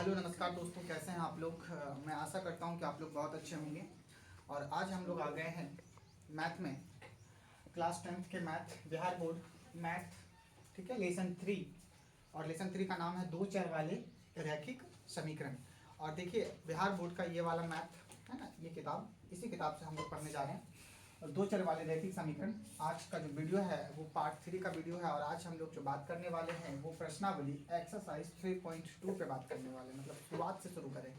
Hello नमस्कार दोस्तों, कैसे हैं आप लोग। मैं आशा करता हूं कि आप लोग बहुत अच्छे होंगे। और आज हम लोग आ गए हैं मैथ में, क्लास 10th के मैथ, बिहार बोर्ड मैथ, ठीक है, लेसन 3। और लेसन 3 का नाम है दो चर वाले रैखिक समीकरण। और देखिए बिहार बोर्ड का ये वाला मैथ है ना, ये किताब, इसी किताब से हम लोग पढ़ने जा रहे हैं। और दो चर वाले रैखिक समीकरण, आज का जो वीडियो है वो पार्ट 3 का वीडियो है। और आज हम लोग जो बात करने वाले हैं वो प्रश्नावली एक्सरसाइज 3.2 पे बात करने वाले हैं, मतलब शुरुआत से शुरू करें।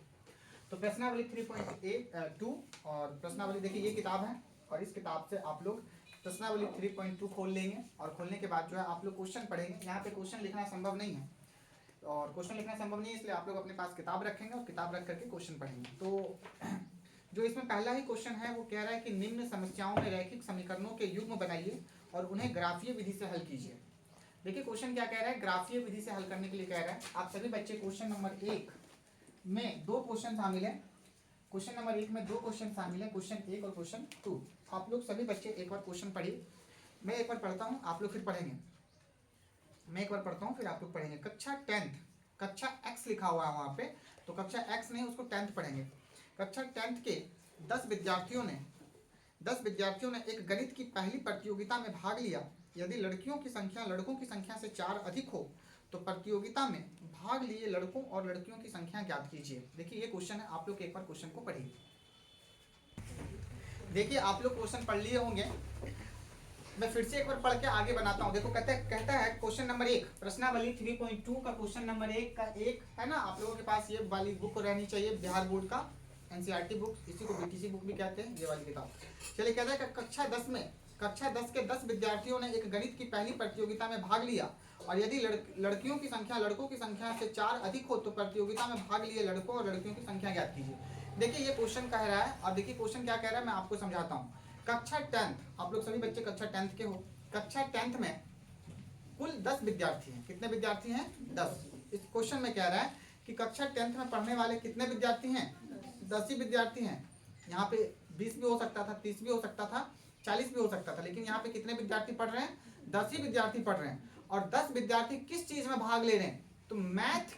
तो प्रश्नावली 3.2 और प्रश्नावली देखिए ये किताब है, और इस किताब से आप लोग प्रश्नावली 3.2 खोल लेंगे। और खोलने के बाद जो है आप लोग क्वेश्चन पढ़ेंगे। यहाँ पे क्वेश्चन लिखना संभव नहीं है, और क्वेश्चन लिखना संभव नहीं है, इसलिए आप लोग अपने पास किताब रखेंगे और किताब रख करके क्वेश्चन पढ़ेंगे। तो जो इसमें पहला ही क्वेश्चन है वो कह रहा है कि निम्न समस्याओं में रैखिक समीकरणों के युग्म बनाइए और उन्हें ग्राफीय विधि से हल कीजिए। देखिए क्वेश्चन क्या कह रहा है, ग्राफीय विधि से हल करने के लिए कह रहा है। आप सभी बच्चे क्वेश्चन नंबर 1 में दो क्वेश्चन शामिल है, क्वेश्चन नंबर 1 में दो क्वेश्चन शामिल है, क्वेश्चन 1 और क्वेश्चन 2। आप लोग सभी बच्चे एक बार क्वेश्चन पढ़िए, मैं एक बार पढ़ता हूँ, आप लोग फिर पढ़ेंगे। मैं एक बार पढ़ता हूँ फिर आप लोग पढ़ेंगे। कक्षा 10th, कक्षा x लिखा हुआ है वहाँ पे, तो कक्षा x नहीं, उसको 10th पढ़ेंगे। कक्षा 10th के 10 विद्यार्थियों ने एक गणित की पहली प्रतियोगिता में भाग लिया। यदि लड़कियों की संख्या लड़कों की संख्या से 4 अधिक हो तो प्रतियोगिता में भाग लिए लड़कों और लड़कियों की संख्या ज्ञात कीजिए। देखिए ये क्वेश्चन है, आप लोग एक बार क्वेश्चन को पढ़िए। देखिए आप लोग क्वेश्चन पढ़ लिए होंगे, मैं फिर से एक बार पढ़ के आगे बनाता हूँ। देखो कहता है क्वेश्चन नंबर 1, प्रश्नावली 3.2 का क्वेश्चन नंबर 1 का एक है ना, आप लोगों के पास ये वाली बुक रहनी चाहिए, बिहार बोर्ड का एनसीईआरटी बुक, इसी को बीटीसी बुक भी कहते हैं, ये वाली किताब। चलिए कहता है कि कक्षा 10 के 10 विद्यार्थियों ने एक गणित की पहली प्रतियोगिता में भाग लिया, और यदि लड़कियों की संख्या लड़कों की संख्या से 4 अधिक हो तो प्रतियोगिता में भाग लिए लड़कों और लड़कियों की संख्या ज्ञात कीजिए। देखिए ये क्वेश्चन कह रहा है, और देखिए क्वेश्चन क्या कह रहा है, मैं आपको समझाता हूँ। कक्षा 10th, आप लोग सभी बच्चे कक्षा 10th के हो। कक्षा 10th में कुल 10 विद्यार्थी हैं। कितने विद्यार्थी हैं? 10। इस क्वेश्चन में कह रहा है कि कक्षा 10th में पढ़ने वाले कितने विद्यार्थी हैं? 10 ही विद्यार्थी हैं। यहाँ पे 20 भी हो सकता था, 30 भी हो सकता था, 40 भी हो सकता था, लेकिन यहाँ पे कितने विद्यार्थी पढ़ रहे हैं? 10 ही विद्यार्थी पढ़ रहे हैं। और 10 विद्यार्थी किस चीज में भाग ले रहे हैं? तो मैथ,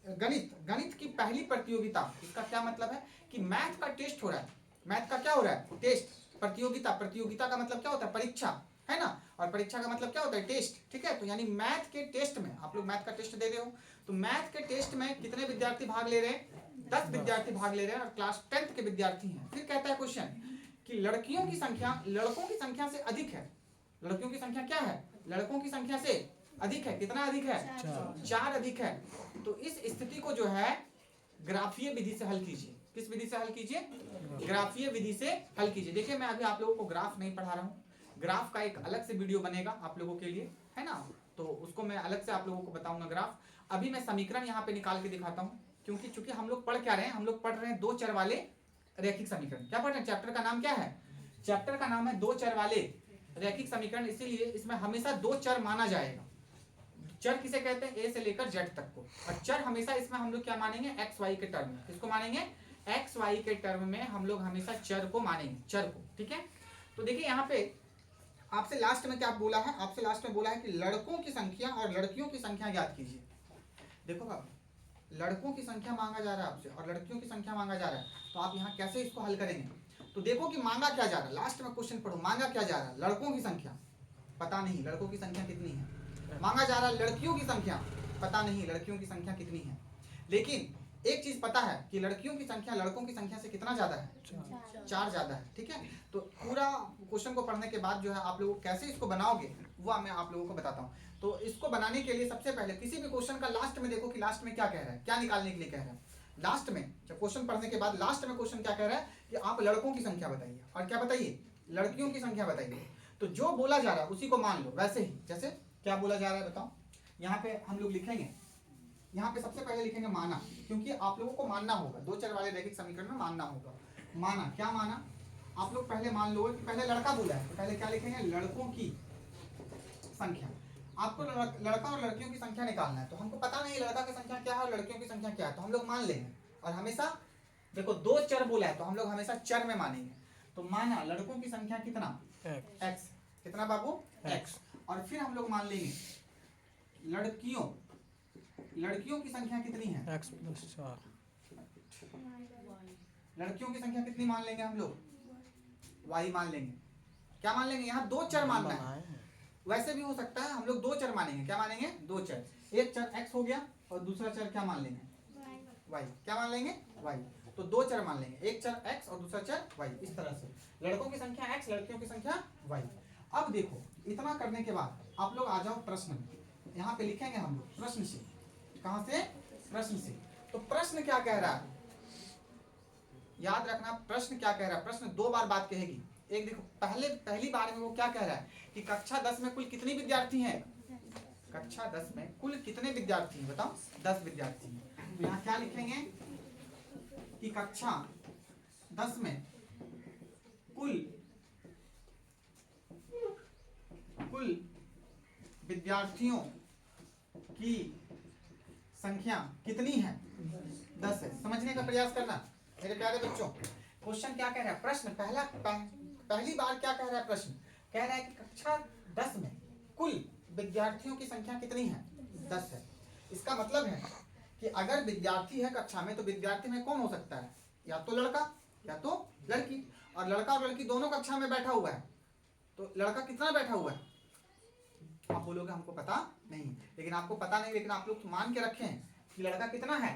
गणित की पहली प्रतियोगिता। इसका क्या मतलब है कि मैथ का टेस्ट हो रहा है। मैथ का क्या हो रहा है? टेस्ट। प्रतियोगिता का मतलब क्या होता है? परीक्षा, है ना। और परीक्षा का मतलब क्या होता है? टेस्ट, ठीक है। तो यानी मैथ के टेस्ट में, आप लोग मैथ का टेस्ट दे रहे हो, तो मैथ के टेस्ट में कितने विद्यार्थी भाग ले रहे हैं? 10 विद्यार्थी भाग ले रहे हैं, और क्लास 10th के विद्यार्थी हैं। फिर कहता है क्वेश्चन कि लड़कियों की संख्या लड़कों की संख्या से अधिक है। लड़कियों की संख्या क्या है? लड़कों की संख्या से अधिक है। कितना अधिक है? 4 अधिक है। तो इस स्थिति को जो है ग्राफीय विधि से हल कीजिए। किस विधि से हल कीजिए? ग्राफीय विधि से हल कीजिए। देखिए मैं अभी आप लोगों को ग्राफ नहीं पढ़ा रहा हूँ, ग्राफ का एक अलग से वीडियो बनेगा आप लोगों के लिए, है ना, तो उसको मैं अलग से आप लोगों को बताऊंगा ग्राफ। अभी मैं समीकरण यहाँ पे निकाल के दिखाता हूँ, क्योंकि चूंकि हम लोग पढ़ क्या रहे हैं, हम लोग पढ़ रहे हैं दो चर वाले रैखिक समीकरण। क्या पढ़ रहे हैं? चैप्टर का नाम क्या है? चैप्टर का नाम है दो चर वाले रैखिक समीकरण, इसीलिए इसमें हमेशा दो चर माना जाएगा। चर किसे कहते हैं? ए से लेकर जेड तक को। और चर हमेशा इसमें हम लोग क्या मानेंगे? एक्स वाई के टर्म में। किसको मानेंगे? एक्स वाई के टर्म में हम लोग हमेशा चर को मानेंगे, चर को, ठीक है। तो देखिए यहाँ पे आपसे लास्ट में क्या बोला है? आपसे लास्ट में बोला है कि लड़कों की संख्या और लड़कियों की संख्या ज्ञात कीजिए। देखो बाबू, लड़कों की संख्या मांगा जा रहा है आपसे और लड़कियों की संख्या मांगा जा रहा है, तो आप यहाँ कैसे इसको हल करेंगे? तो देखो कि मांगा क्या जा रहा है, लास्ट में क्वेश्चन पढ़ो, मांगा क्या जा रहा है? लड़कों की संख्या, पता नहीं लड़कों की संख्या कितनी है। मांगा जा रहा है लड़कियों की संख्या, पता नहीं लड़कियों की संख्या कितनी है। लेकिन एक चीज पता है कि लड़कियों की संख्या लड़कों की संख्या से कितना ज्यादा है? 4 ज्यादा है, ठीक है। तो पूरा क्वेश्चन को पढ़ने के बाद जो है आप लोग कैसे इसको बनाओगे वो मैं आप लोगों को बताता हूँ। तो इसको बनाने के लिए सबसे पहले किसी भी क्वेश्चन का लास्ट में देखो कि लास्ट में क्या कह रहा है, क्या निकालने के लिए कह रहा है। लास्ट में जब क्वेश्चन पढ़ने के बाद लास्ट में क्वेश्चन क्या कह रहा है कि आप लड़कों की संख्या बताइए, और क्या बताइए? लड़कियों की संख्या बताइए। तो जो बोला जा रहा है उसी को मान लो, वैसे ही जैसे क्या बोला जा रहा है बताओ। यहाँ पे हम लोग लिखेंगे, यहाँ पे सबसे पहले लिखेंगे माना, क्योंकि आप लोगों को मानना होगा, दो चर वाले रैखिक समीकरण में मानना होगा। माना, क्या माना? आप लोग पहले मान लो कि पहले लड़का बोला है, तो पहले क्या लिखेंगे? लड़कों की संख्या। आपको लड़का और लड़कियों की संख्या निकालना है, तो हमको पता नहीं लड़का की संख्या क्या है और लड़कियों की संख्या क्या है, तो हम लोग मान लेंगे। और हमेशा देखो दो चर बोला है तो हम लोग हमेशा चर में मानेंगे। तो माना लड़कों की संख्या कितना? x। कितना बाबू? x। और फिर हम लोग मान लेंगे लड़कियों लड़कियों की संख्या कितनी है? x+4। लड़कियों की संख्या कितनी मान लेंगे हम लोग? y मान लेंगे। क्या मान लेंगे? यहाँ दो चर मानना है। वैसे भी हो सकता है हम लोग दो चर मानेंगे। क्या मानेंगे? दो चर। एक चर x हो गया और दूसरा चर क्या मान लेंगे? y। क्या मान लेंगे? y। तो दो चर मान लेंगे, एक चर x और दूसरा चर y। इस तरह से लड़कों की संख्या x, लड़कियों की संख्या y। अब देखो, इतना करने के बाद आप लोग आ जाओ प्रश्न में। यहाँ पे लिखेंगे हम लोग प्रश्न से। कहाँ से? प्रश्न से। तो प्रश्न क्या कह रहा है? याद रखना, प्रश्न क्या कह रहा है? प्रश्न दो बार बात कहेगी। एक देखो, पहली बार में वो क्या कह रहा है कि कक्षा 10 में कुल कितने विद्यार्थी हैं? कक्षा 10 में कुल कितने विद्यार्थी हैं? बताओ। 10 विद्यार्थी हैं। तो यहाँ क्या लिखेंगे कि कक्षा 10 में कुल विद्यार्थियों की संख्या कितनी है? 10 है। समझने का प्रयास करना मेरे प्यारे बच्चों। क्वेश्चन क्या कह रहा है? प्रश्न पहली बार क्या कह रहा है? प्रश्न कह रहा है कि कक्षा 10 में कुल विद्यार्थियों की संख्या कितनी है? 10 है। इसका मतलब है कि अगर विद्यार्थी है कक्षा में तो विद्यार्थी में कौन हो सकता है? या तो लड़का या तो लड़की। और लड़का और लड़की दोनों कक्षा में बैठा हुआ है। तो लड़का कितना बैठा हुआ है? आप बोलोगे हमको पता नहीं, लेकिन आपको पता नहीं, लेकिन आप लोग मान के रखे हैं कि लड़का कितना है।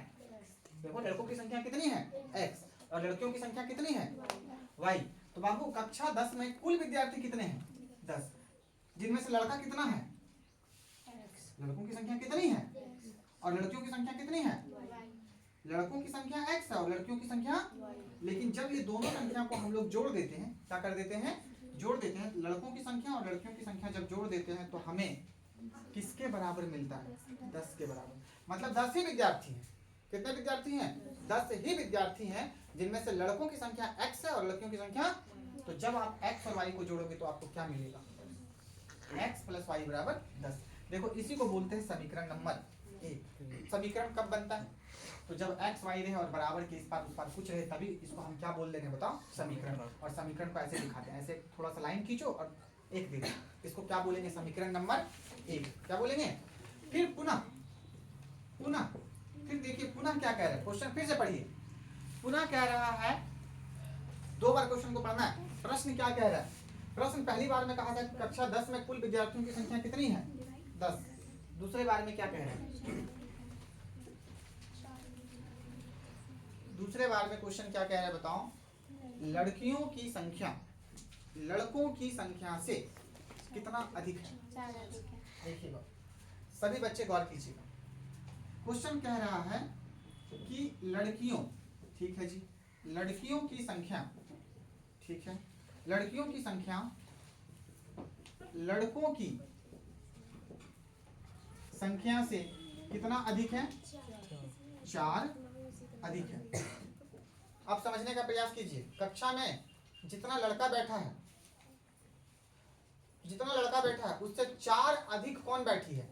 देखो, लड़कों की संख्या कितनी है? x। और लड़कियों की संख्या कितनी है? y। तो बाबू कक्षा 10 में कुल विद्यार्थी कितने हैं? 10। जिनमें से लड़का कितना है? लड़कों की संख्या कितनी है? और लड़कियों की संख्या कितनी है? लड़कों की संख्या x है और लड़कियों की संख्या। लेकिन जब ये दोनों संख्या को हम लोग जोड़ देते हैं, क्या कर देते हैं? जोड़ देते हैं। लड़कों की संख्या और लड़कियों की संख्या जब जोड़ देते हैं तो हमें किसके बराबर मिलता है? 10 के बराबर। मतलब 10 ही विद्यार्थी हैं। कितने विद्यार्थी हैं? 10 ही विद्यार्थी हैं, जिनमें से लड़कों की संख्या x है और लड़कियों की संख्या। तो जब आप x और y को जोड़ोगे तो आपको क्या मिलेगा? x + y = 10। देखो, इसी को बोलते हैं समीकरण नंबर 1। समीकरण कब बनता है? तो जब x y रहे और बराबर के इस पार उस पार कुछ रहे, तभी इसको हम क्या बोल देंगे? बताओ, समीकरण। और समीकरण को ऐसे दिखाते हैं, ऐसे थोड़ा सा लाइन खींचो और एक दे दो। इसको क्या बोलेंगे? समीकरण नंबर 1। क्या बोलेंगे? फिर पुनः फिर देखिए पुनः क्या कह रहा है क्वेश्चन। फिर से पढ़िए। पुनः कह रहा है, दो बार क्वेश्चन को पढ़ना है। प्रश्न क्या कह रहा है? प्रश्न पहली बार में कहा था कि कक्षा 10 में कुल विद्यार्थियों की संख्या कितनी है? 10। दूसरे बार में क्या कह रहा है? दूसरे बार में क्वेश्चन क्या कह रहा है? बताओ। लड़कियों की संख्या लड़कों की संख्या से कितना अधिक है? देखिएगा, सभी बच्चे गौर कीजिएगा। क्वेश्चन कह रहा है कि लड़कियों, ठीक है जी, लड़कियों की संख्या, ठीक है, लड़कियों की संख्या लड़कों की संख्या से कितना अधिक है? 4 अधिक है। अब समझने का प्रयास कीजिए। कक्षा में जितना लड़का बैठा है उससे 4 अधिक कौन बैठी है?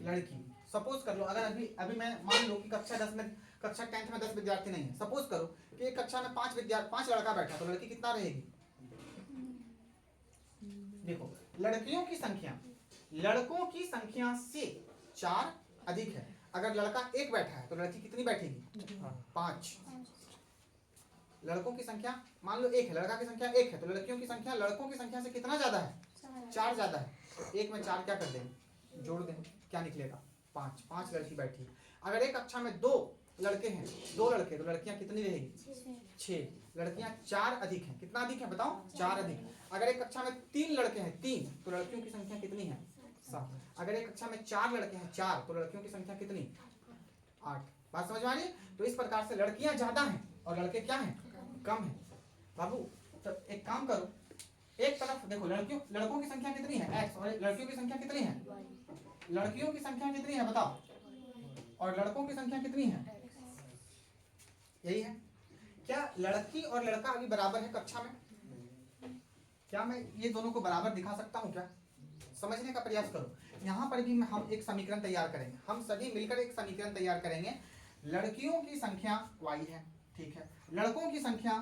लड़की। सपोज कर लो, अगर अभी मैं मान लो कि कक्षा 10 में 10 विद्यार्थी नहीं है। सपोज करो कि एक कक्षा में 5 लड़का बैठा, तो लड़की कितना रहेगी? देखो, लड़कियों की संख्या लड़कों की संख्या से 4 अधिक है। अगर लड़का 1 बैठा है तो लड़की कितनी बैठेगी? 5। लड़कों की संख्या मान लो 1 है, लड़का की संख्या 1 है, तो लड़कियों की संख्या लड़कों की संख्या से कितना ज्यादा है? 4 ज्यादा है। तो 1 में 4 क्या कर देंगे? जोड़ देंगे। क्या निकलेगा? 5 लड़की बैठी। अगर एक कक्षा में 2 लड़के हैं, 2 लड़के, तो लड़कियां कितनी रहेगी? 6। लड़कियां 4 अधिक हैं। कितना अधिक है? बताओ। 4 अधिक। अगर एक कक्षा में 3 लड़के हैं, 3, तो लड़कियों की संख्या कितनी है? 7। अगर एक कक्षा में 4 लड़के हैं, 4, तो लड़कियों की संख्या कितनी? 8। बात समझ में आ रही है? तो इस प्रकार से लड़कियां ज्यादा हैं और लड़के क्या हैं? कम है। बाबू, तो एक काम करो, एक तरफ देखो, लड़कों की संख्या कितनी है? x। और लड़कियों की संख्या कितनी है? लड़कियों की संख्या कितनी है? बताओ। और लड़कों की संख्या कितनी है? यही है। क्या लड़की और लड़का अभी बराबर है कक्षा में? क्या मैं ये दोनों को बराबर दिखा सकता हूँ क्या? समझने का प्रयास करो। यहाँ पर भी हम एक समीकरण तैयार करेंगे। हम सभी मिलकर एक समीकरण तैयार करेंगे। लड़कियों की संख्या y है, ठीक है। लड़कों की संख्या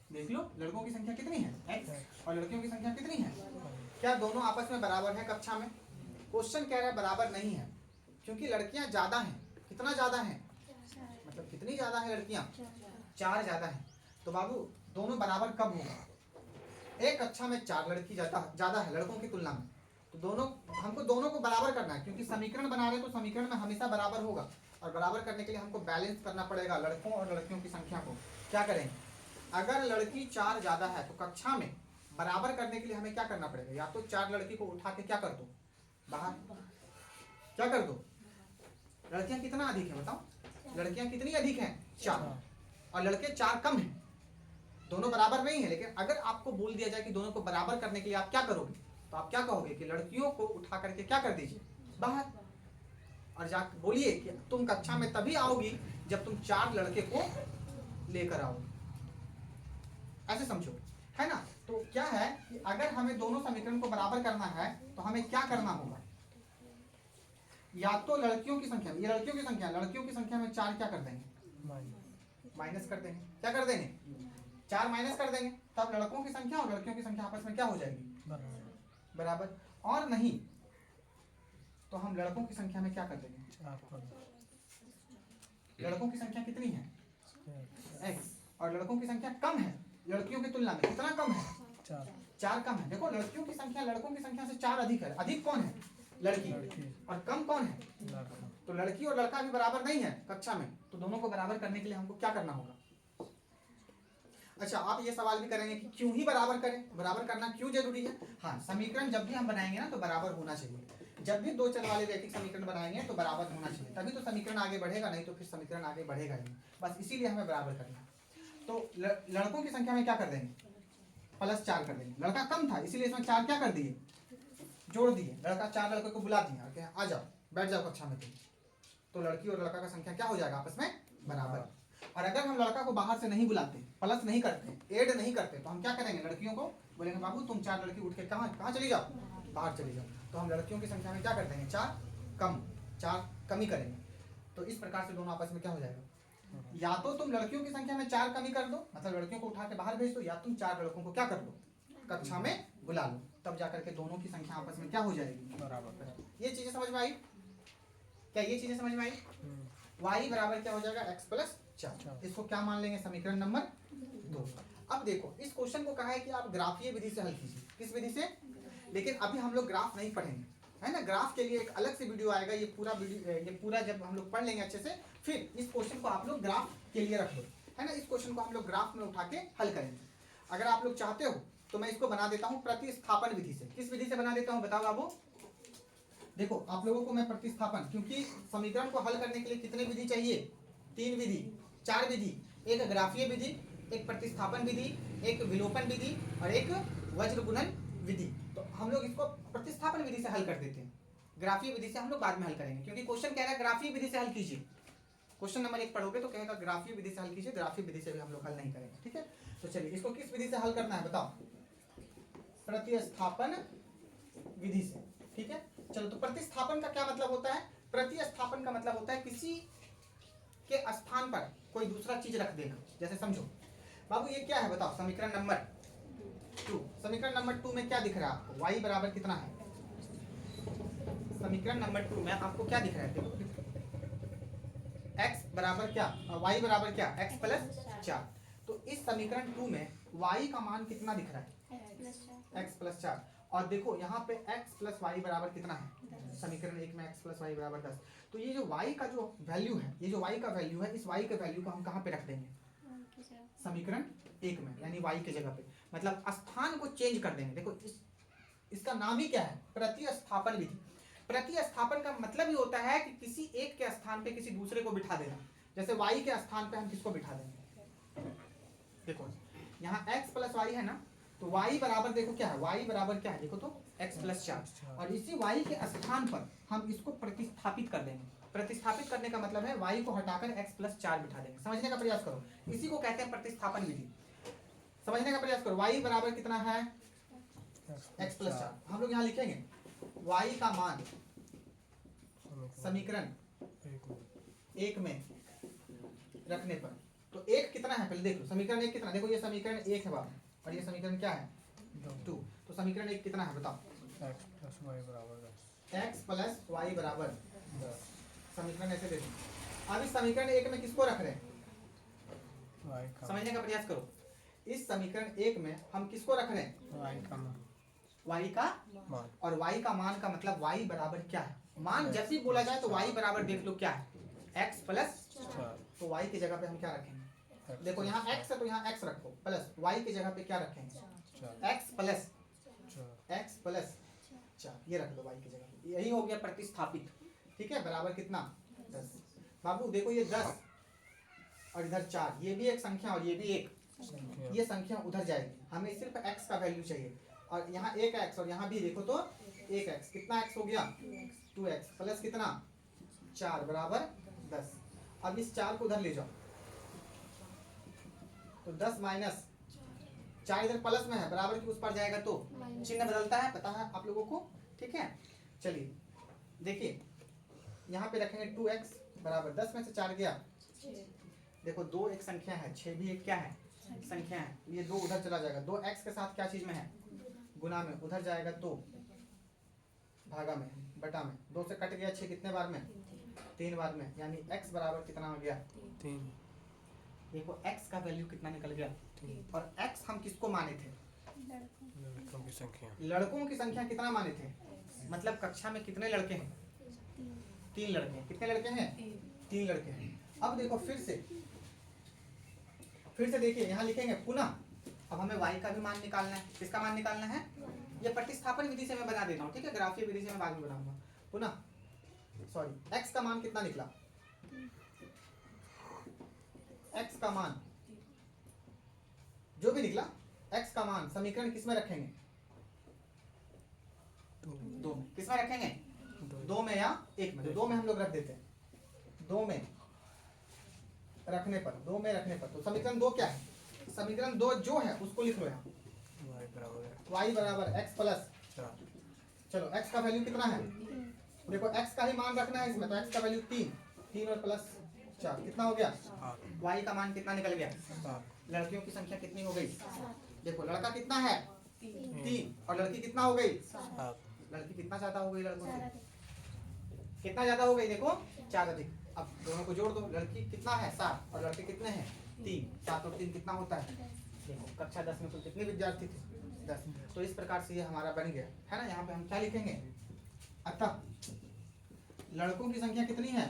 देख लो, लड़कों की संख्या कितनी है? x। और लड़कियों की संख्या कितनी है? क्या दोनों आपस में बराबर है कक्षा में? क्वेश्चन कह रहा है बराबर नहीं है। क्योंकि लड़कियां ज्यादा हैं। कितना ज्यादा है, मतलब कितनी ज्यादा है लड़कियां, 4 ज्यादा है। तो बाबू दोनों बराबर कब होगा, एक कक्षा में 4 लड़की ज्यादा है लड़कों की तुलना में, तो दोनों हमको दोनों को बराबर करना है, क्योंकि समीकरण बना रहे हैं तो समीकरण में हमेशा बराबर होगा, और बराबर करने के लिए हमको बैलेंस करना पड़ेगा लड़कों और लड़कियों की संख्या को। क्या करेंगे, अगर लड़की 4 ज्यादा है तो कक्षा में बराबर करने के लिए हमें क्या करना पड़ेगा, या तो 4 लड़की को उठा के क्या कर दो, बाहर क्या कर दो। लड़कियां कितना अधिक है बताओ, लड़कियां कितनी अधिक हैं, 4, और लड़के 4 कम हैं, दोनों बराबर नहीं है। लेकिन अगर आपको बोल दिया जाए कि दोनों को बराबर करने के लिए आप क्या करोगे, तो आप क्या कहोगे कि लड़कियों को उठा करके क्या कर दीजिए, बाहर, और जा बोलिए कि तुम कक्षा में तभी आओगी जब तुम 4 लड़के को लेकर आओगे, ऐसे समझो, है ना। तो क्या है कि अगर हमें दोनों समीकरण को बराबर करना है तो हमें क्या करना होगा, या तो लड़कियों की संख्या, ये लड़कियों की संख्या, लड़कियों की संख्या में 4 क्या कर देंगे, माइनस कर देंगे। क्या कर देंगे, 4 माइनस कर देंगे, तब लड़कों की संख्या और लड़कियों की संख्या आपस में क्या हो जाएगी, बराबर। और नहीं तो हम लड़कों की संख्या में क्या कर देंगे, लड़कों की संख्या कितनी है, x, और लड़कों की संख्या कम है लड़कियों की तुलना में, कितना कम है, 4 कम है। देखो लड़कियों की संख्या लड़कों की संख्या से 4 अधिक है, अधिक कौन है, लड़की, और कम कौन है, तो लड़की और लड़का भी बराबर नहीं है कक्षा में, तो दोनों को बराबर करने के लिए हमको क्या करना होगा। अच्छा, आप ये सवाल भी करेंगे कि क्यों ही बराबर करें, बराबर करना क्यों जरूरी है। हाँ, समीकरण जब भी हम बनाएंगे ना तो बराबर होना चाहिए, जब भी 2 चर वाले रैखिक समीकरण बनाएंगे तो बराबर होना चाहिए, तभी तो समीकरण आगे बढ़ेगा, नहीं तो फिर समीकरण आगे बढ़ेगा ही नहीं, बस इसीलिए हमें बराबर करना है। तो लड़कों की संख्या में क्या कर देंगे, +4 कर देंगे, लड़का कम था इसीलिए इसमें 4 क्या कर दिए, जोड़ दिए, लड़का 4 लड़कों को बुला दिया, आ जाओ बैठ जाओ कक्षा में तुम, तो लड़की और लड़का का संख्या क्या हो जाएगा, आपस में बराबर। और अगर हम लड़का को बाहर से नहीं बुलाते, प्लस नहीं करते, ऐड नहीं करते, तो हम क्या करेंगे, लड़कियों को बोलेंगे बाबू तुम 4 लड़की उठ के कहाँ चली जाओ, बाहर चली जाओ, तो हम लड़कियों की संख्या में क्या कर देंगे, 4 कमी करेंगे। तो इस प्रकार से दोनों आपस में क्या हो जाएगा, या तो तुम लड़कियों की संख्या में 4 कमी कर दो, मतलब लड़कियों को उठा के बाहर भेज दो, या तुम 4 लड़कों को क्या कर दो, कक्षा में बुला लो, तब जाकर के दोनों की संख्या आपस में क्या हो जाएगी, बराबर। ये चीजें समझ में आई क्या, ये चीजें समझ में आई। y बराबर क्या हो जाएगा, x+4, इसको क्या मान लेंगे, समीकरण नंबर 2। अब देखो इस क्वेश्चन को कहा है कि आप ग्राफीय विधि से हल कीजिए, किस विधि से, लेकिन अभी हम लोग ग्राफ नहीं पढ़ेंगे, है ना, ग्राफ के लिए एक अलग से वीडियो आएगा, ये पूरा जब हम लोग पढ़ लेंगे अच्छे से, फिर इस क्वेश्चन को आप लोग ग्राफ के लिए रख दो, है ना, इस क्वेश्चन को हम लोग ग्राफ में उठा के हल करेंगे। अगर आप लोग चाहते हो तो मैं इसको बना देता हूँ प्रतिस्थापन विधि से। किस विधि से बना देता हूँ बताओ बाबू, देखो आप लोगों को मैं प्रतिस्थापन, क्योंकि समीकरण को हल करने के लिए कितनी विधि चाहिए, 3 विधि, 4 विधि, एक ग्राफीय विधि, एक प्रतिस्थापन विधि, एक विलोपन विधि और एक वज्र गुणन विधि। तो हम लोग इसको प्रतिस्थापन विधि से हल कर देते हैं, ग्राफीय विधि से हम लोग बाद में हल करेंगे, क्योंकि क्वेश्चन कह रहा है ग्राफीय विधि से हल कीजिए। क्वेश्चन नंबर 1 पढ़ोगे तो कहेगा ग्राफीय विधि से हल कीजिए, ग्राफीय विधि से भी हम लोग हल नहीं करेंगे, ठीक है। तो चलिए इसको किस विधि से हल करना है बताओ, प्रतिस्थापन विधि से, ठीक है। चलो, तो प्रतिस्थापन का क्या मतलब होता है, प्रतिस्थापन का मतलब होता है किसी के स्थान पर कोई दूसरा चीज रख देना। जैसे समझो बाबू ये क्या है बताओ, समीकरण नंबर 2, समीकरण नंबर 2 में क्या दिख रहा है आपको, y बराबर कितना है, समीकरण नंबर 2 में आपको क्या दिख रहा है, देखो x बराबर क्या, y बराबर क्या, x+4। तो इस समीकरण 2 में y का मान कितना दिख रहा है, x+4, और देखो यहाँ पे x प्लस वाई बराबर कितना है, समीकरण 1 में x प्लस वाई बराबर 10। तो ये जो y का जो वैल्यू है, ये जो y का वैल्यू है, इस y के वैल्यू को हम कहाँ पे रख देंगे, समीकरण 1 में, यानी y के जगह पे, मतलब स्थान को चेंज कर देंगे। देखो इसका नाम ही क्या है, प्रतिस्थापन विधि। प्रतिस्थापन का मतलब ही होता है कि किसी एक के स्थान पे किसी दूसरे को बिठा देना। जैसे y के स्थान पे हम किसको बिठा देंगे, देखो यहाँ x प्लस वाई है ना, तो y बराबर देखो क्या है, y बराबर क्या है, देखो तो x+4, और इसी y के स्थान पर हम इसको प्रतिस्थापित कर देंगे। प्रतिस्थापित करने का मतलब है y को हटाकर x+4 बिठा देंगे। समझने का प्रयास करो, इसी को कहते हैं प्रतिस्थापन विधि। समझने का प्रयास करो, y बराबर कितना है, x+4। हम लोग यहाँ लिखेंगे y का मान समीकरण 1 में रखने पर, तो 1 कितना है पहले देख लो, समीकरण 1 कितना, देखो ये समीकरण 1 है बाबू, और ये समीकरण क्या है 2। तो समीकरण 1 कितना है बताओ, x प्लस वाई बराबर 10, समीकरण ऐसे दे दें। अब इस समीकरण 1 में किसको रख रहे हैं, समझने का प्रयास करो। इस समीकरण 1 में हम किसको रख रहे हैं, y का मान। और y का मान का मतलब y बराबर क्या है, मान जब भी बोला जाए तो y बराबर देख लो क्या है, x प्लस 4। तो y की जगह पे हम क्या रखेंगे, देखो यहाँ x है तो यहाँ x रखो, प्लस y की जगह पे क्या रखेंगे, x प्लस 4, ये रख दो y की जगह पे। यही हो गया प्रतिस्थापित, ठीक है, बराबर कितना 10। बाबू देखो ये 10 और इधर 4, ये भी एक संख्या और ये भी एक, ये संख्या उधर जाएगी, हमें सिर्फ x का वैल्यू चाहिए। और यहाँ एक x और यहाँ भी देखो तो एक x, कितना x हो गया 2x प्लस कितना 4 बराबर 10। अब इस 4 को उधर ले जाओ तो 10 माइनस 4 इधर प्लस में है, बराबर की उस पर जाएगा तो चिन्ह बदलता है, पता है आप लोगों को, ठीक है। चलिए देखिए यहाँ पे रखेंगे 2x बराबर 10 में से 4 गया, देखो 2 एक संख्या है, 6 भी एक क्या है संख्या है, ये 2 उधर चला जाएगा, 2x के साथ क्या चीज में है गुना में, उधर जाएगा तो भागा में बटा में, 2 से कट गया 6 कितने बार में 3 बार में, यानी x बराबर कितना हो गया 3। देखो x का वैल्यू कितना निकल गया 3। और x हम किसको माने थे, लड़कों की संख्या कितना माने थे, मतलब कक्षा में कितने लड़के हैं 3 लड़के हैं, कितने लड़के हैं 3 लड़के हैं। अब देखो फिर से देखिए यहाँ लिखेंगे पुनः, अब हमें y का भी मान निकालना है, किसका मान निकालना है, ये प्रतिस्थापन विधि से मैं बना देता हूँ, ठीक है, ग्राफीय विधि से मैं बाद में बनाऊंगा। पुनः सॉरी x का मान कितना निकला, x का मान जो भी निकला, x का मान समीकरण किस में रखेंगे, 2 में, किस में रखेंगे 2 में या 1 में, 2 में हम लोग रख देते हैं, 2 में रखने पर तो समीकरण 2 क्या है, समीकरण 2 जो है उसको लिख लो यहाँ, y बराबर x प्लस 4। चलो x का वैल्यू कितना है, देखो x का ही मान रखना है इसमें, तो x का वैल्यू 3 और प्लस 4 कितना हो गया, y का मान कितना निकल गया, लड़कियों की संख्या कितनी हो गई, देखो लड़का कितना है 3 और लड़की कितना हो गई, लड़की कितना ज्यादा हो गई, लड़कों से कितना ज्यादा हो गई, देखो 4 अधिक। अब दोनों को जोड़ दो, लड़की कितना है 7 और लड़के कितने हैं 3, 7 और 3 कितना होता है, देखो कक्षा 10 में कुल कितने विद्यार्थी थे 10। तो इस प्रकार से ये हमारा बन गया है ना। यहाँ पे हम क्या लिखेंगे, अतः लड़कों की संख्या कितनी है,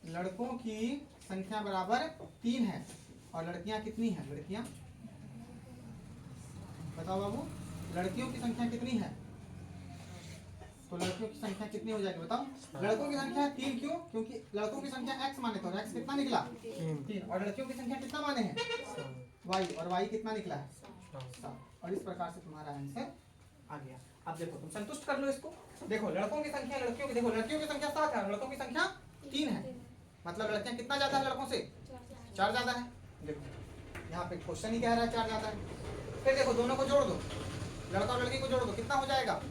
लड़कों की संख्या बराबर 3 है और लड़कियां कितनी हैं, लड़कियां बताओ बाबू, लड़कियों की संख्या कितनी है, तो लड़कियों की संख्या कितनी हो जाएगी बताओ, लड़कों की संख्या 3 क्यों, क्योंकि लड़कों की संख्या x माने तो x कितना निकला 3 और लड़कियों की संख्या कितना माने हैं y, और y कितना निकला है 7। और इस प्रकार से तुम्हारा आंसर आ गया। अब देखो तुम संतुष्ट कर लो इसको, देखो लड़कों की संख्या लड़कियों की, देखो लड़कियों की संख्या 7 है, लड़कों की संख्या 3 है, मतलब लड़कियां कितना ज्यादा है लड़कों से 4 ज्यादा है। देखो यहाँ पे क्वेश्चन ही कह रहा है 4 ज्यादा है। फिर देखो दोनों को जोड़ दो, लड़का और लड़की को जोड़ दो, कितना हो जाएगा,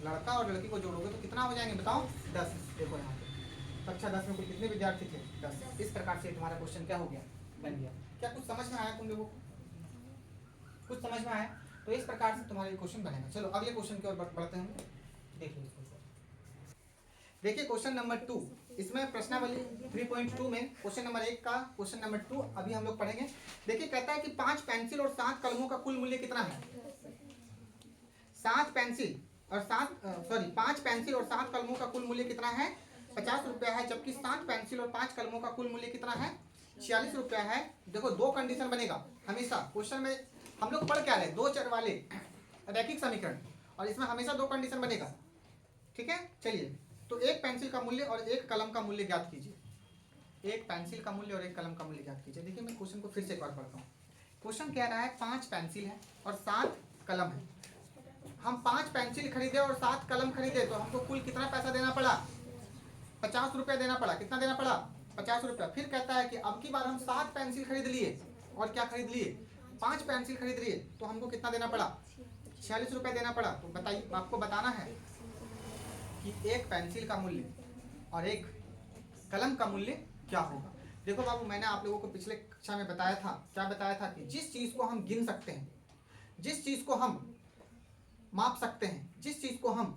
लड़का और लड़की को जोड़ोगे तो कितना हो जाएंगे बताओ 10। देखो यहाँ पे कक्षा 10 में कुल कितने विद्यार्थी थे 10। इस प्रकार से तुम्हारा क्वेश्चन क्या हो गया, बन गया। क्या कुछ समझ में आया तुम लोगों को, कुछ समझ में आया, तो इस प्रकार से तुम्हारा क्वेश्चन बनेगा। चलो अगले क्वेश्चन की ओर बढ़ते हैं, देखिए देखिए क्वेश्चन नंबर 2, इसमें प्रश्नावली 3.2 में क्वेश्चन नंबर 1 का क्वेश्चन नंबर 2 अभी हम लोग पढ़ेंगे। देखिए कहता है कि 5 पेंसिल और 7 कलमों का कुल मूल्य कितना है, 5 पेंसिल और 7 कलमों का कुल मूल्य कितना है 50 रुपया है, जबकि 7 पेंसिल और 5 कलमों का कुल मूल्य कितना है 46 रुपया है। देखो दो कंडीशन बनेगा हमेशा क्वेश्चन में, हम लोग पढ़ क्या रहे, 2 चर वाले रैखिक समीकरण, और इसमें हमेशा 2 कंडीशन बनेगा, ठीक है। चलिए तो एक पेंसिल का मूल्य और एक कलम का मूल्य ज्ञात कीजिए, एक पेंसिल का मूल्य और एक कलम का मूल्य ज्ञात कीजिए। देखिए मैं क्वेश्चन को फिर से एक बार पढ़ता हूँ। क्वेश्चन कह रहा है 5 पेंसिल है और 7 कलम है, हम 5 पेंसिल खरीदे और 7 कलम खरीदे तो हमको कुल कितना पैसा देना पड़ा, 50 रुपया देना पड़ा। कितना देना पड़ा 50 रुपया। फिर कहता है कि अब की बार हम 7 पेंसिल खरीद लिए और क्या खरीद लिए 5 पेंसिल खरीद लिए, तो हमको कितना देना पड़ा 46 रुपया देना पड़ा। तो बताइए, आपको बताना है कि एक पेंसिल का मूल्य और एक कलम का मूल्य क्या होगा। देखो बाबू, मैंने आप लोगों को पिछले कक्षा में बताया था, क्या बताया था कि जिस चीज को हम गिन सकते हैं, जिस चीज को हम माप सकते हैं, जिस चीज को हम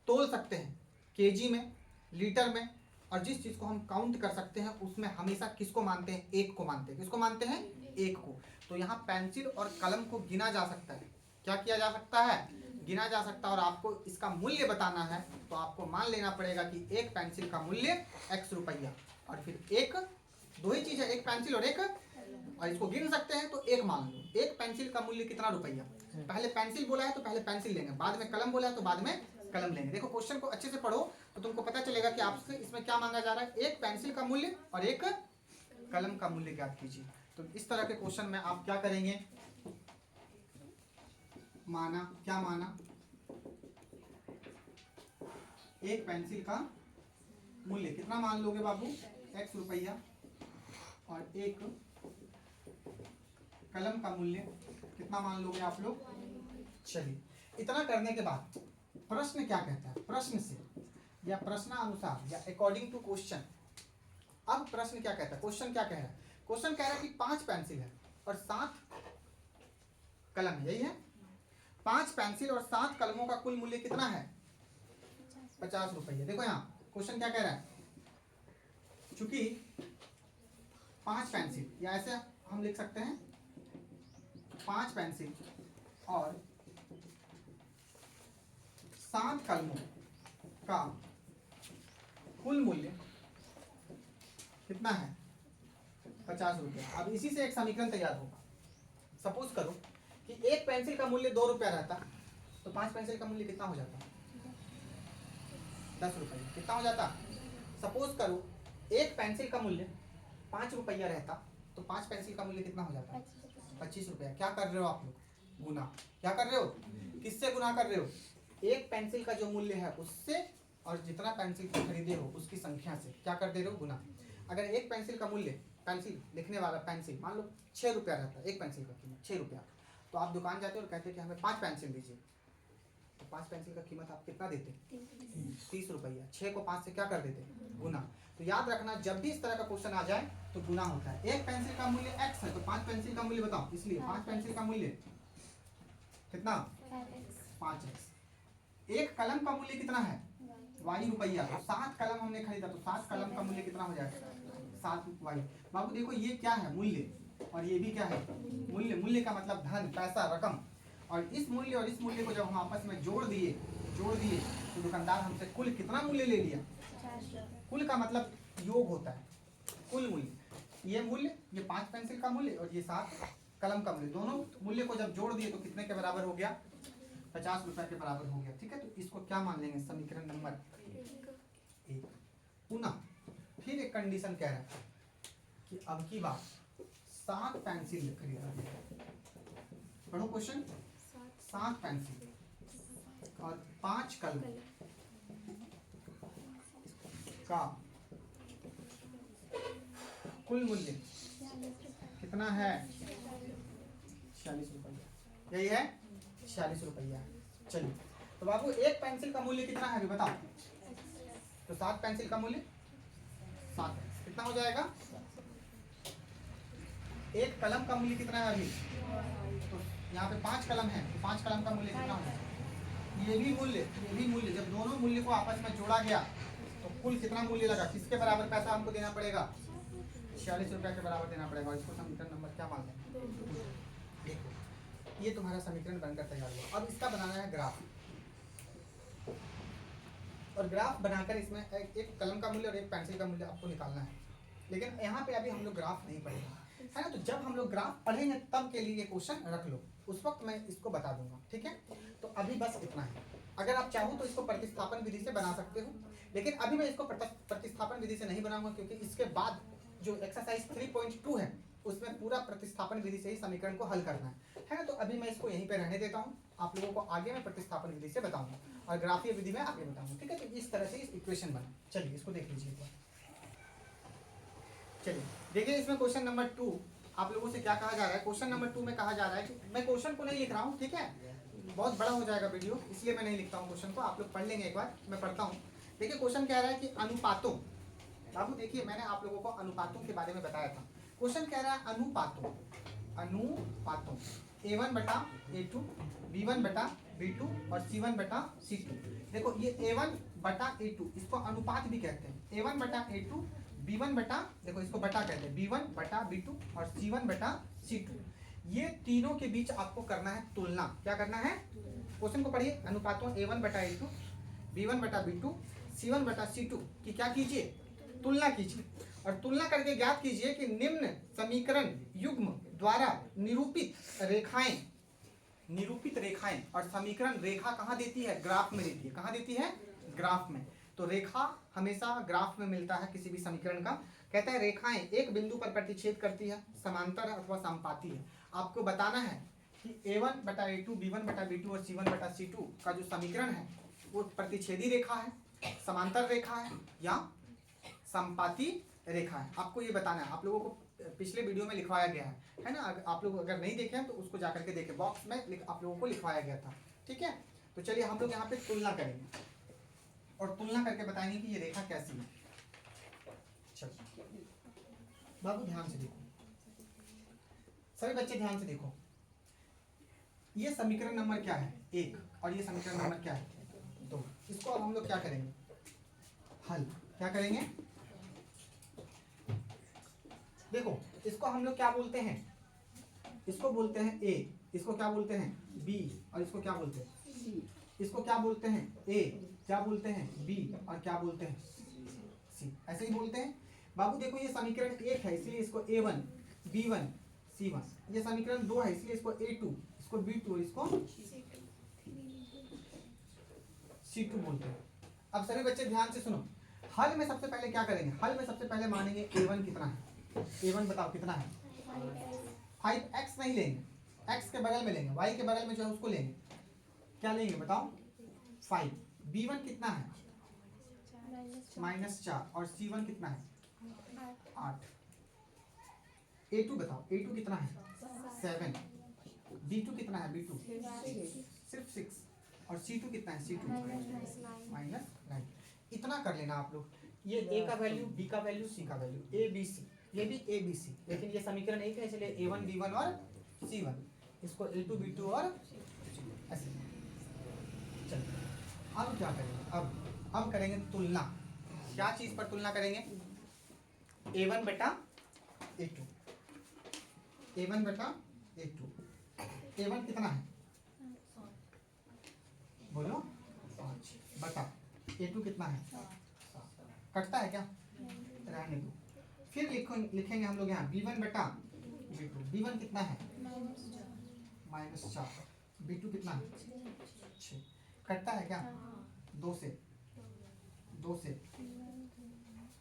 तोल सकते हैं, केजी में, लीटर में, और जिस चीज को हम काउंट कर सकते हैं उसमें हमेशा किसको मानते हैं, एक को मानते हैं। किसको मानते हैं, एक को। तो यहाँ पेंसिल और कलम को गिना जा सकता है। क्या किया जा सकता है, गिना जा सकता है। और आपको इसका मूल्य बताना है तो आपको मान लेना पड़ेगा कि एक पेंसिल का मूल्य x रुपया, और फिर एक, दो ही चीज है, एक पेंसिल और एक, और इसको गिन सकते हैं तो एक मान लो। एक पेंसिल का मूल्य कितना रुपया, पहले पेंसिल बोला है तो पहले पेंसिल लेंगे, बाद में कलम बोला है तो बाद में कलम लेंगे। देखो क्वेश्चन को अच्छे से पढ़ो तो तुमको पता चलेगा कि आपसे इसमें क्या मांगा जा रहा है, एक पेंसिल का मूल्य और एक कलम का मूल्य ज्ञात कीजिए। तो इस तरह के क्वेश्चन में आप क्या करेंगे, माना, क्या माना, एक पेंसिल का मूल्य कितना मान लोगे बाबू, x रुपया, और एक कलम का मूल्य कितना मान लोगे आप लोग। चलिए, इतना करने के बाद प्रश्न क्या कहता है, प्रश्न से या प्रश्नानुसार या अकॉर्डिंग टू क्वेश्चन। अब प्रश्न क्या कहता है, क्वेश्चन क्या कह रहा है, क्वेश्चन कह रहा है कि 5 पेंसिल है और 7 कलम है, यही है। 5 पेंसिल और 7 कलमों का कुल मूल्य कितना है, 50 रुपये। देखो यहाँ क्वेश्चन क्या कह रहा है, चूंकि 5 पेंसिल, या ऐसे हम लिख सकते हैं 5 पेंसिल और 7 कलमों का कुल मूल्य कितना है, 50 रुपया। अब इसी से एक समीकरण तैयार होगा। सपोज करो कि एक पेंसिल का मूल्य 2 रुपया रहता तो 5 पेंसिल का मूल्य कितना हो जाता, 10 रुपये। कितना हो जाता, सपोज करो एक पेंसिल का मूल्य 5 रुपया रहता तो 5 पेंसिल का मूल्य कितना हो जाता, 25 रुपया। क्या कर रहे हो आप लोग, गुना। क्या कर रहे हो, किससे गुना कर रहे हो, एक पेंसिल का जो मूल्य है उससे और जितना पेंसिल को खरीदे हो उसकी संख्या से क्या कर दे रहे हो, गुना। अगर एक पेंसिल का मूल्य, पेंसिल लिखने वाला पेंसिल मान लो 6 रुपया रहता है, एक पेंसिल का कीमत 6 रुपया, तो आप दुकान जाते हो और कहते हैं कि हमें 5 पेंसिल दीजिए, तो 5 पेंसिल का कीमत आप कितना देते, 30 रुपया। 6 को 5 से क्या कर देते, गुना। तो याद रखना जब भी इस तरह का क्वेश्चन आ जाए तो गुना होता है। एक पेंसिल का मूल्य x है तो 5 पेंसिल का मूल्य बताओ, इसलिए 5 पेंसिल का मूल्य कितना, 5x। एक कलम का मूल्य कितना है, y रुपया, तो 7 कलम हमने खरीदा तो 7 कलम का मूल्य कितना हो जाएगा, 7y। बाबू देखो ये क्या है, मूल्य, और ये भी क्या है, मूल्य। मूल्य का मतलब धन, पैसा, रकम। और इस मूल्य और इस मूल्य को जब हम आपस में जोड़ दिए तो दुकानदार हमसे कुल कितना मूल्य ले लिया, कुल का मतलब योग होता है, कुल मूल्य। ये मूल्य, ये 5 पेंसिल का मूल्य और ये 7 कलम का मूल्य, दोनों मूल्य को जब जोड़ दिए तो कितने के बराबर हो गया, 50 रुपए के बराबर हो गया। ठीक है, तो इसको क्या मान लेंगे, समीकरण नंबर 1। पुनः फिर एक कंडीशन कह रहा है कि अब की बार 7 पेंसिल खरीदा, पढ़ो क्वेश्चन, 7 पेंसिल और 5 कलम का कुल मूल्य कितना है, 46 रुपया। यही है, 46 रुपया। चलिए, तो बाबू एक पेंसिल का मूल्य कितना है अभी बताओ, तो 7 पेंसिल का मूल्य 7 कितना हो जाएगा। एक कलम का मूल्य कितना है अभी, तो यहाँ पे 5 कलम है तो 5 कलम का मूल्य कितना हो जाएगा। ये भी मूल्य, जब दोनों मूल्य को आपस में जोड़ा गया तो कुल कितना मूल्य लगा, किसके बराबर पैसा हमको देना पड़ेगा, 46 रुपया के बराबर देना पड़ेगा। और इसको समीकरण नंबर क्या मान लें, ये तुम्हारा समीकरण बनकर तैयार हुआ। अब इसका बनाना है ग्राफ, और ग्राफ बनाकर इसमें एक कलम का मूल्य और एक पेंसिल का मूल्य आपको निकालना है। लेकिन यहाँ पे अभी हम लोग ग्राफ नहीं पढ़ेंगे, है ना। तो जब हम लोग ग्राफ पढ़ेंगे तब के लिए ये क्वेश्चन रख लो, उस वक्त मैं इसको बता दूंगा। ठीक है, तो अभी बस इतना है। अगर आप चाहो तो इसको प्रतिस्थापन विधि से बना सकते हो, लेकिन अभी मैं इसको प्रतिस्थापन विधि से नहीं बनाऊंगा, क्योंकि इसके बाद जो एक्सरसाइज 3.2 है उसमें पूरा प्रतिस्थापन विधि से ही समीकरण को हल करना है ना। तो अभी मैं इसको यहीं पे रहने देता हूँ, आप लोगों को आगे मैं प्रतिस्थापन विधि से बताऊंगा और ग्राफीय विधि में आगे बताऊंगा। ठीक है, तो इस तरह से इस इक्वेशन बना। चलिए इसको देख लीजिए एक बार। चलिए देखिए, इसमें क्वेश्चन नंबर 2 आप लोगों से क्या कहा जा रहा है। क्वेश्चन नंबर 2 में कहा जा रहा है कि मैं क्वेश्चन को नहीं लिख रहा हूँ, ठीक है, बहुत बड़ा हो जाएगा वीडियो, इसलिए मैं नहीं लिखता हूँ क्वेश्चन को। आप लोग पढ़ लेंगे एक बार, मैं पढ़ता हूँ। देखिए क्वेश्चन कह रहा है कि अनुपातों, बाबू देखिए मैंने आप लोगों को अनुपातों के बारे में बताया था। क्वेश्चन कह रहा है अनुपातों A1 बटा A2, B1 बटा B2 और C1 बटा C2। देखो ये A1 बटा A2, इसको अनुपात भी कहते हैं। A1 बटा A2, B1 बटा, देखो इसको बटा कहते हैं, B1 बटा B2 और C1 बटा C2। ये तीनों के बीच आपको करना है तुलना। क्या करना है? क्वेश्चन को पढ़िए, अनुपातों A1 बटा A2, B1 बटा B2, C1 बटा C2 की क्या कीजिए? तुलना कीजिए। और तुलना करके ज्ञात कीजिए कि निम्न समीकरण युग्म द्वारा निरूपित रेखाएं और समीकरण रेखा कहाँ देती है? ग्राफ में देती है। कहाँ देती है? ग्राफ में। तो रेखा हमेशा ग्राफ में मिलता है किसी भी समीकरण का। कहता है रेखाएं एक बिंदु पर प्रतिच्छेद करती है, समांतर अथवा समपाती है। आपको बताना है कि A1 बटा A2, B1 बटा B2 और C1 बटा C2 का जो समीकरण है वो प्रतिच्छेदी रेखा है, समांतर रेखा है या समपाती रेखा है। आपको ये बताना है। आप लोगों को पिछले वीडियो में लिखवाया गया है ना? आप लोग अगर नहीं देखे हैं तो उसको जाकर के देखें, बॉक्स में आप लोगों को लिखवाया गया था। ठीक है, तो चलिए हम लोग यहाँ पे तुलना करेंगे और तुलना करके बताएंगे कि ये रेखा कैसी है। चलो बाबू ध्यान से देखो, सभी बच्चे ध्यान से देखो। ये समीकरण नंबर क्या है? 1। और ये समीकरण नंबर क्या है? 2। इसको अब हम लोग क्या करेंगे? हल। क्या करेंगे? देखो इसको हम लोग क्या बोलते हैं? इसको बोलते हैं A, इसको क्या बोलते हैं? B, और इसको क्या बोलते हैं? C। इसको क्या बोलते हैं? A, क्या बोलते हैं? B, और क्या बोलते हैं? C। ऐसे ही बोलते हैं बाबू। देखो ये समीकरण 1 है इसलिए इसको A1, B1, C1। ये समीकरण 2 है इसलिए इसको A2, इसको B2, इसको C2 बोलते हैं। अब सभी बच्चे ध्यान से सुनो। हल में सबसे पहले क्या करेंगे? हल में सबसे पहले मानेंगे A1 कितना है? A1 बताओ कितना है? 5x नहीं लेंगे, x के बगल में लेंगे, y के बगल में जो है उसको लेंगे। क्या लेंगे बताओ? 5। B1 कितना है? -4। और C1 कितना है? 8। A2 बताओ, A2 कितना है? 7। B2 कितना है? B2 सिर्फ 6। और C2 कितना है? C2 -9। इतना कर लेना आप लोग। ये A का वैल्यू, B का वैल्यू, C का वैल्यू, A B C, ये भी A B C। लेकिन ये समीकरण 1 है इसलिए A1 B1 और C1, इसको A2 B2 और ऐसे। चलिए अब क्या करेंगे? अब करेंगे तुलना। क्या चीज पर तुलना करेंगे? A1 बटा A2, A1 बटा A2। A1 कितना है? बोलो 5 बटा A2 कितना है? 7। कटता है क्या? रहने दो। फिर लिखेंगे हम लोग यहाँ B1 बटा B2। B1 कितना है? -4। B2 कितना है? 6। कटता है क्या? 2 से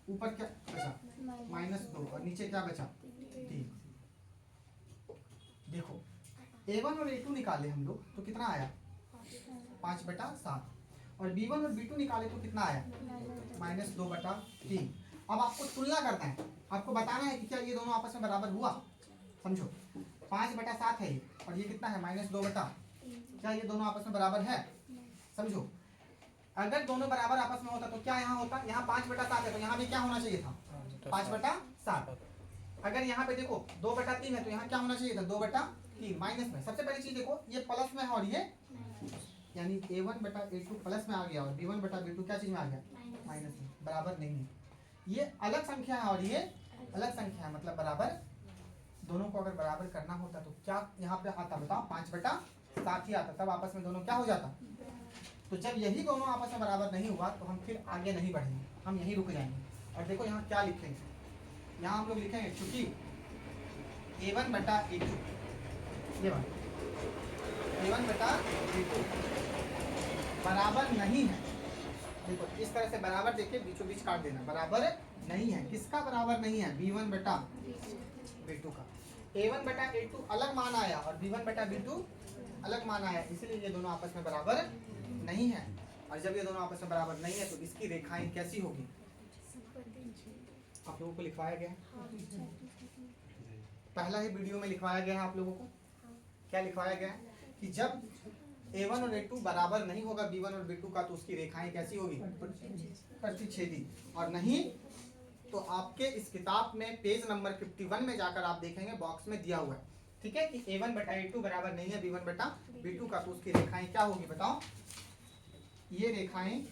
ऊपर क्या बचा? -2 और नीचे क्या बचा? 3। देखो A1 और A2 निकाले हम लोग तो कितना आया? 5 बटा 7। और B1 और B2 निकाले तो कितना आया? -2 बटा 3। अब आपको तुलना करना है, आपको बताना है कि क्या ये दोनों आपस में बराबर हुआ। समझो 5 बटा 7 है ये, और ये कितना है? -2 बटा। क्या ये दोनों आपस में बराबर है? समझो अगर दोनों बराबर आपस में होता तो क्या यहाँ होता? यहाँ 5 बटा 7 है तो यहाँ भी क्या होना चाहिए था? 5 बटा 7। अगर यहाँ पे देखो 2 बटा 3 है तो यहाँ क्या होना चाहिए था? 2 बटा 3। माइनस में सबसे पहली चीज देखो ये प्लस में है और ये यानी A1 बटा A2 प्लस में आ गया और B1 बटा B2 क्या चीज में आ गया? माइनस में। बराबर नहीं है। ये अलग संख्या है और ये अलग संख्या है, मतलब बराबर। दोनों को अगर बराबर करना होता तो क्या यहाँ पे आता? बताओ 5 बटा 7 ही आता, तब आपस में दोनों क्या हो जाता? तो जब यही दोनों आपस में बराबर नहीं हुआ तो हम फिर आगे नहीं बढ़ेंगे, हम यहीं रुक जाएंगे। और देखो यहाँ क्या लिखेंगे? यहाँ हम लोग लिखेंगे चूंकि A1 बटा A2, ये बात A1 बटा A2 बराबर नहीं है। देखो इस तरह से बराबर देखिए, बीचों बीच काट देना। बराबर नहीं है, किसका बराबर नहीं है? B1 बटा B2 का। A1 बटा A2 अलग मान आया और B1 बटा B2 अलग मान आया, इसलिए ये दोनों आपस में बराबर नहीं है। और जब ये दोनों आपस में बराबर नहीं है तो इसकी रेखाएं कैसी होगी? आप लोगों को लिखवाया गया है, पहला ही वीडियो में लिखवाया गया है आप लोगों को। क्या लिखवाया गया है कि जब A1 और A2 बराबर नहीं होगा B1 और B2 का तो उसकी रेखाएं कैसी होगी? प्रतिच्छेदी। और नहीं तो आपके इस किताब में पेज नंबर 51 में जाकर आप देखेंगे, बॉक्स में दिया हुआ है। ठीक है कि A1 बटा A2 बराबर नहीं है B1 बटा B2 का, तो उसकी रेखाएं क्या होगी बताओ? ये रेखाएं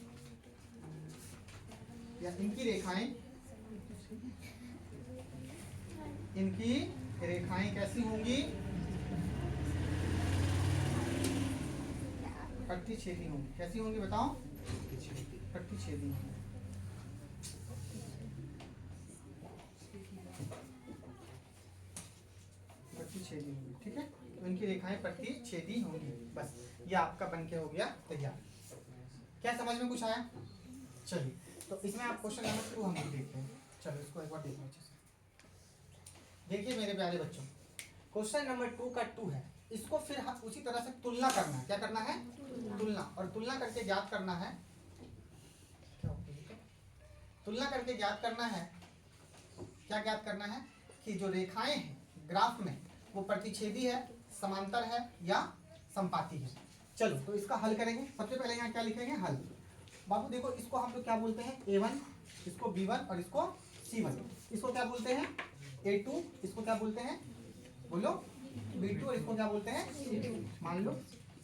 या इनकी रेखाएं कैसी होंगी? प्रतिच्छेदी होंगी। कैसी होंगी बताओ? प्रतिच्छेदी होंगी। प्रतिच्छेदी होंगी, ठीक है। तो इनकी रेखाएं प्रतिच्छेदी होंगी। बस ये आपका बन के हो गया तैयार। क्या समझ में कुछ आया? चलिए, तो इसमें आप क्वेश्चन नंबर 2 हम लोग देखते हैं। चलो इसको एक बार देखो अच्छे से। देखिए मेरे प्यारे बच्चों, क्वेश्चन नंबर 2 का 2 है। इसको फिर उसी तरह से तुलना करना है। क्या करना है? तुलना। और तुलना करके ज्ञात करना है, तुलना करके ज्ञात करना है, क्या ज्ञात करना है कि जो रेखाएं हैं ग्राफ में वो प्रतिच्छेदी है, समांतर है या संपाती है। चलो तो इसका हल करेंगे। सबसे पहले यहाँ क्या लिखेंगे? हल। बाबू देखो, इसको हम लोग क्या बोलते हैं? A1, इसको B1 और इसको C1। इसको क्या बोलते हैं? A2, इसको क्या बोलते हैं? बोलो। B2 और इसको क्या बोलते हैं? C2। मान लो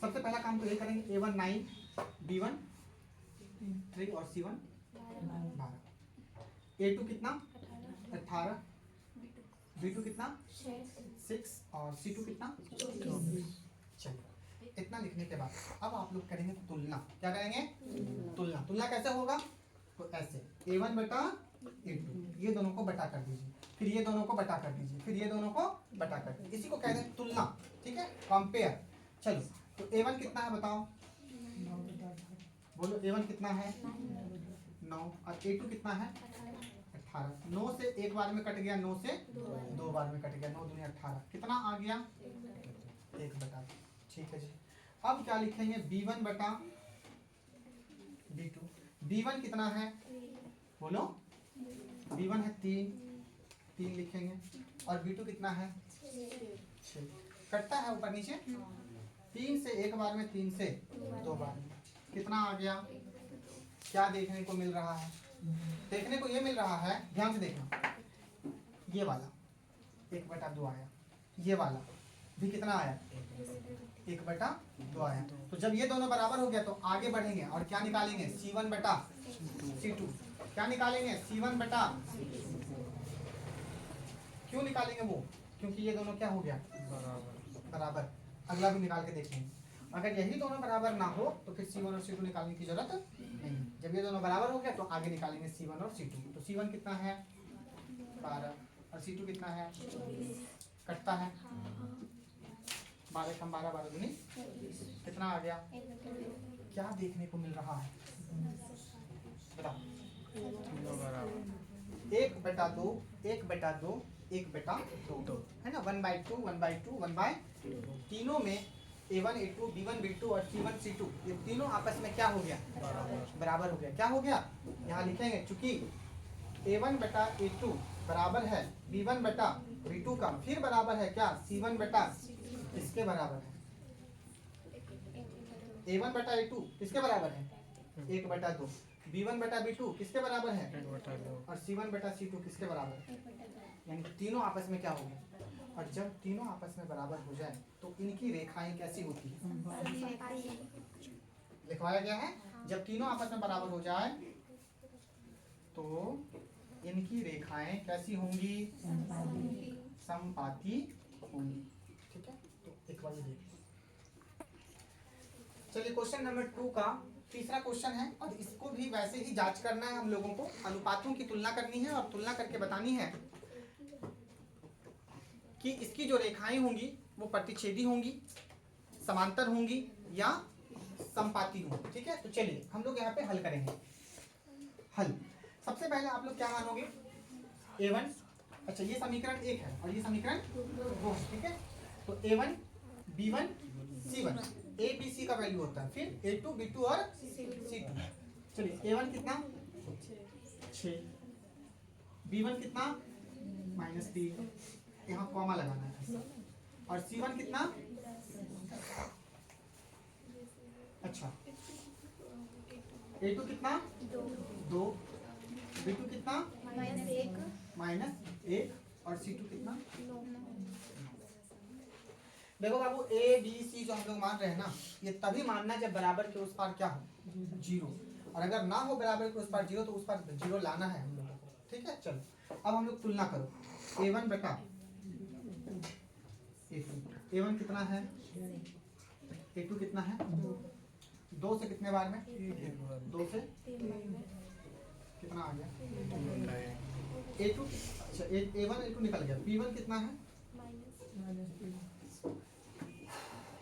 सबसे पहला काम तो ये करेंगे, A1 9, B1 3 और C1 12। A2 कितना? 18, B2 कितना? 6 और C2 कितना? 24। चलो इतना लिखने के बाद अब आप लोग करेंगे तुलना। क्या करेंगे? तुलना। तुलना कैसे होगा? तो ऐसे A1 बटा A2, ये दोनों को बटा कर दीजिए, फिर ये दोनों को बटा कर दीजिए, फिर ये दोनों को बटा कर दीजिए। इसी को कहते हैं तुलना, ठीक है, कंपेयर। चलो तो A1 कितना है बताओ? बोलो A1 कितना है? 9 और A2 कितना है? 18। 9 से एक बार में कट गया, 9 से दो बार में कट गया, 9 दूनी 18। कितना आ गया? 1 बटा। ठीक है जी। अब क्या लिखेंगे? B1 बटा B2। B1 कितना है? बोलो। B1 है 3 लिखेंगे और B2 कितना है? 6। कटता है ऊपर नीचे। 3 से एक बार में, 3 से दो बार में। कितना आ गया? क्या देखने को मिल रहा है? देखने को ये मिल रहा है, ध्यान से देखना, ये वाला 1 बटा 2 आया, ये वाला भी कितना आया? 1 बटा 2 आया। तो जब ये दोनों बराबर हो गया तो आगे बढ़ेंगे और क्या निकालेंगे? C1 बटा C2। क्या निकालेंगे? C1 बटा। क्यों निकालेंगे वो? क्योंकि ये दोनों क्या हो गया? बराबर। अगला भी निकाल के देखेंगे। अगर यही दोनों बराबर ना हो तो फिर C1 और C2 निकालने की जरूरत नहीं। जब ये दोनों बराबर हो गया तो आगे निकालेंगे C1 और C2। तो C1 कितना है? 12 और C2 कितना है? कटता है। 12 कम 12, 12 दूनी कितना आ गया? क्या देखने को मिल रहा है बताओ? 1 बटा 2, 1 बटा 2, 1 बटा 2 है ना। 1/2, 1/2, 1/2। तीनों में A1 A2 B1 B2 और C1 C2 ये तीनों आपस में क्या हो गया? बराबर हो गया। क्या हो गया? यहाँ लिखेंगे चूंकि A1 बटा A2 बराबर है B1 बटा B2 का, फिर बराबर है क्या? C1 बटा किसके बराबर है? A1 बटा A2 किसके बराबर है? 1 बटा 2। B1 बटा B2 किसके बराबर है? 1 बटा 2। और C1 बटा C2 किसके बराबर है? यानी तीनों आपस में क्या हो गया? और जब तीनों आपस में बराबर हो जाए तो इनकी रेखाएं कैसी होती है? लिखवाया गया है, जब तीनों आपस में बराबर हो जाए तो इनकी रेखाएं कैसी होंगी? समपाती होंगी। ठीक है, तो एक बार ये देखिए। चलिए क्वेश्चन नंबर 2 का तीसरा क्वेश्चन है और इसको भी वैसे ही जांच करना है हम लोगों को। अनुपातों की तुलना करनी है और तुलना करके बतानी है कि इसकी जो रेखाएं होंगी वो प्रतिच्छेदी होंगी, समांतर होंगी या संपाती होंगी। ठीक है, तो चलिए हम लोग यहाँ पे हल करेंगे। हल सबसे पहले आप लोग क्या मानोगे? A1, अच्छा ये समीकरण 1 है और ये समीकरण 2 है। ठीक है, तो A1 B1 C1 A B C का वैल्यू होता है, फिर A2 B2 और C2। चलिए A1 कितना? 6, B1 कितना? -3, यहाँ कॉमा लगाना है, और C1 कितना? अच्छा A2 कितना? 2, B2 कितना? -1 और C2 कितना? देखो बाबू A B C जो हम लोग मान रहे हैं ना, ये तभी मानना जब बराबर के उस पार क्या हो? 0। और अगर ना हो बराबर के उस पार जीरो तो उस पार जीरो लाना है हम लोगों को। ठीक है, चलो अब हम लोग तुलना करो A1 बटा A2। A1 कितना है, A2 कितना है, 2 से कितने बार में, 2 से कितना आ गया A2। अच्छा A1 A2 निकल गया। B1 कितना है,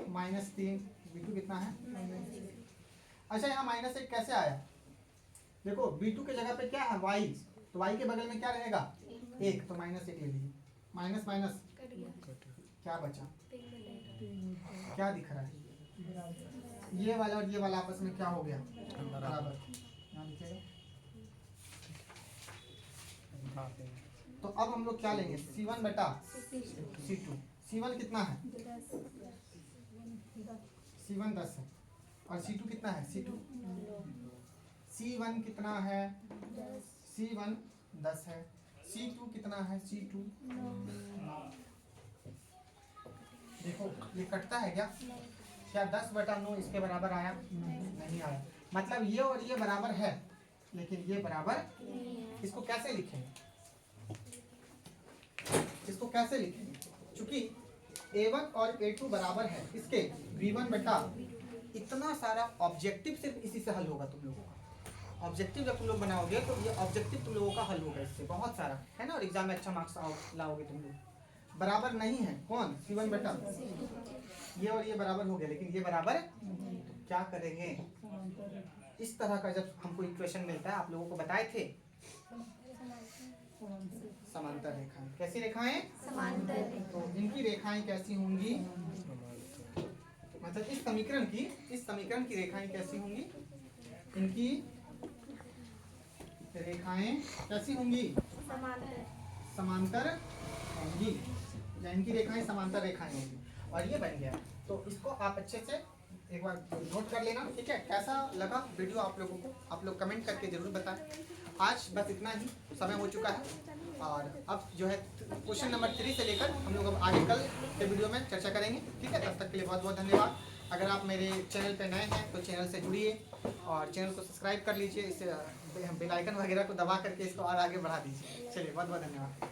-3। B2 कितना है, अच्छा यहाँ -1 कैसे आया, देखो B2 के जगह पे क्या है y, तो y के बगल में क्या रहेगा 1, तो -1 ले लीजिए। माइनस माइनस क्या बचा, क्या दिख रहा है, ये वाला और ये वाला आपस में क्या हो गया बराबर, यहाँ लिखेगा। तो अब हम लोग क्या लेंगे C1 बटा C2। C1 कितना है, C1 10 है और C2 कितना है, C1 कितना है, C1 10 है, C2 कितना है, C2 9। देखो ये कटता है क्या, क्या 10 बटा 9 इसके बराबर आया, नहीं आया। मतलब ये और ये बराबर है लेकिन ये बराबर, इसको कैसे लिखेंगे, इसको कैसे लिखेंगे, चूंकि A1 और A2 बराबर है इसके B1 बटा इतना सारा ऑब्जेक्टिव सिर्फ इसी से हल होगा तुम लोगों का। ऑब्जेक्टिव जब तुम लोग बनाओगे तो ये ऑब्जेक्टिव तुम लोगों का हल होगा इससे बहुत सारा, है ना, और एग्जाम में अच्छा मार्क्स लाओगे तुम लोग। बराबर नहीं है कौन, C1 बटा, ये और ये बराबर हो गया लेकिन ये बराबर, क्या करेंगे, इस तरह का जब हमको इक्वेशन मिलता है, आप लोगों को बताए थे समांतर रेखाएं, कैसी रेखाएं, समांतर। तो इनकी रेखाएं कैसी होंगी, मतलब इस समीकरण की रेखाएं कैसी होंगी, इनकी रेखाएं कैसी होंगी, समांतर होंगी, या इनकी रेखाएं समांतर रेखाएं होंगी। और ये बन गया, तो इसको आप अच्छे से एक बार नोट कर लेना, ठीक है। कैसा लगा वीडियो आप लोगों को, आप लोग कमेंट करके जरूर बताएं। आज बस इतना ही, समय हो चुका है और अब जो है क्वेश्चन नंबर 3 से लेकर हम लोग अब आगे कल के वीडियो में चर्चा करेंगे, ठीक है। तब तक के लिए बहुत बहुत धन्यवाद। अगर आप मेरे चैनल पे नए हैं तो चैनल से जुड़िए और चैनल को सब्सक्राइब कर लीजिए, इसे बेल आइकन वगैरह को दबा करके इसको और आगे बढ़ा दीजिए। चलिए बहुत बहुत धन्यवाद।